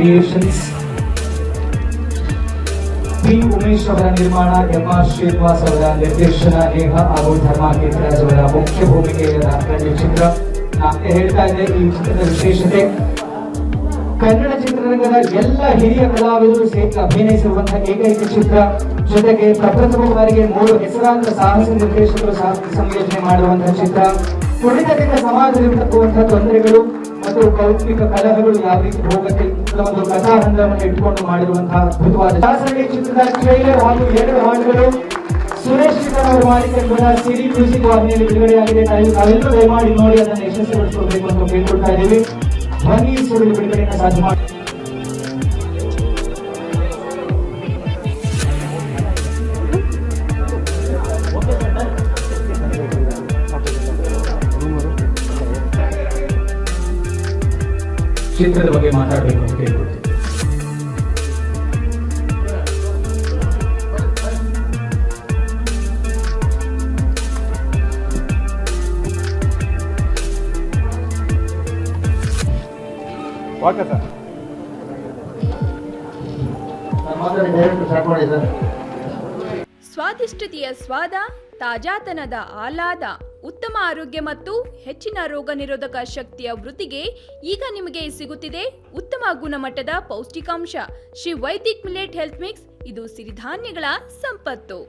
Creations, P Umesh ಅವರ ನಿರ್ಮಾಣ, MR. Srinivas ಅವರ ನಿರ್ದೇಶನ, ನೇಹ ಹಾಗೂ ಧರ್ಮ ಕೀರ್ತಿರಾಜ್ ಅವರ ಮುಖ್ಯ ಭೂಮಿಕೆಯ ಚಿತ್ರ. ನಾನು ಹೇಳ್ತಾ ಇದ್ದೆ, ಈ ಚಿತ್ರದ ವಿಶೇಷತೆ ಕನ್ನಡ ಚಿತ್ರರಂಗದ ಎಲ್ಲ ಹಿರಿಯ ಕಲಾವಿದರು ಸೇರಿ ಅಭಿನಯಿಸಿರುವಂತಹ ಏಕೈಕ ಚಿತ್ರ. ಜೊತೆಗೆ ಪ್ರಪ್ರಥಮ ಬಾರಿಗೆ 3 ಹೆಸರಾಂತ ಸಾಹಸ ನಿರ್ದೇಶಕರು ಸಂಯೋಜನೆ ಮಾಡುವಂತಹ ಚಿತ್ರ. ಕುಡಿತದಿಂದ ಸಮಾಜದಲ್ಲಿ ತಕ್ಕುವಂತಹ ತೊಂದರೆಗಳು ಮತ್ತು ಕೌಟುಂಬಿಕ ಕಲಹಗಳು ಯಾವ ರೀತಿ ಹೋಗುತ್ತೆ ಒಂದು ಕಥಾಹಂದರವನ್ನು ಇಟ್ಕೊಂಡು ಮಾಡಿರುವಂತಹ ಅದ್ಭುತವಾದ ದಾಸರಳ್ಳಿ ಚಿತ್ರದ ಟ್ರೈಲರ್ ಹಾಗೂ 2 ಹಾಡುಗಳು ಸುರೇಶ್ ಶಿಖರ್ ಅವರು ಮಾಡಿಕೊಂಡ ಸಿರಿ ಮ್ಯೂಸಿಕ್ ವಾಹಿನಿಯಲ್ಲಿ ಬಿಡುಗಡೆಯಾಗಿದೆ. ನಾವೆಲ್ಲರೂ ದಯಮಾಡಿ ನೋಡಿ ಅದನ್ನು ಯಶಸ್ವಿಗೊಳಿಸಬೇಕು ಅಂತ ಕೇಳ್ಕೊಳ್ತಾ ಇದ್ದೀವಿ. ಧ್ವನಿ ಸುರುಳಿ ಬಿಡುಗಡೆಯನ್ನು ಸಾಧ್ಯ ಮಾಡಿ ಚಿತ್ರದ ಬಗ್ಗೆ ಮಾತಾಡಬೇಕು ಅಂತ ಕೇಳ್ಕೊಳ್ತೀವಿ. ಸ್ವಾದಿಷ್ಟತೆಯ ಸ್ವಾದ, ತಾಜಾತನದ ಆಹ್ಲಾದ, ಉತ್ತಮ ಆರೋಗ್ಯ ಮತ್ತು ಹೆಚ್ಚಿನ ರೋಗ ನಿರೋಧಕ ಶಕ್ತಿಯ ವೃದ್ಧಿಗೆ ಈಗ ನಿಮಗೆ ಸಿಗುತ್ತಿದೆ ಉತ್ತಮ ಗುಣಮಟ್ಟದ ಪೌಷ್ಟಿಕಾಂಶ Shri Vaidik millet health mix. ಇದು ಸಿರಿಧಾನ್ಯಗಳ ಸಂಪತ್ತು.